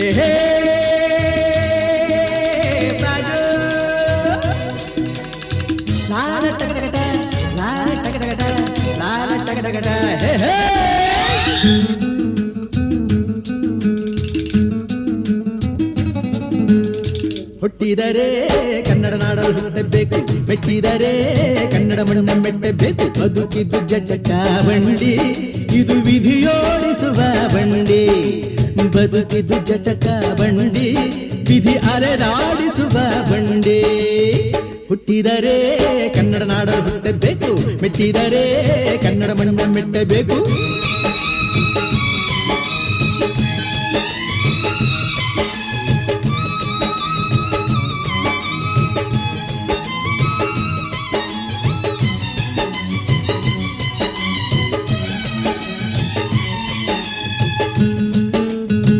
ಏಹೇ ಬಾಜು ಲಾಲ ಟಗಟಗಟ ಲಾಲ ಟಗಟಗಟ ಲಾಲ ಟಗಟಗಟ ಹೇ ಹೇ ಹುಟ್ಟಿದರೆ ಕನ್ನಡ ನಾಡಲು ಹುಟ್ಟಬೇಕು, ಮೆಟ್ಟಿದರೆ ಕನ್ನಡ ಮಣ್ಣ ಮೆಟ್ಟಬೇಕು. ಬದುಕಿದ್ದು ಜಟಕ ಬಂಡಿ, ಇದು ವಿಧಿಯೋಡಿಸುವ ಬಂಡಿ. ಬದುಕಿದ್ದು ಜಟಕ ಬಂಡಿ, ವಿಧಿ ಅಲೆದಾಡಿಸುವ ಬಂಡಿ. ಹುಟ್ಟಿದರೆ ಕನ್ನಡ ನಾಡಲು ಹುಟ್ಟಬೇಕು, ಮೆಟ್ಟಿದರೆ ಕನ್ನಡ ಮಣ್ಣ ಮೆಟ್ಟಬೇಕು.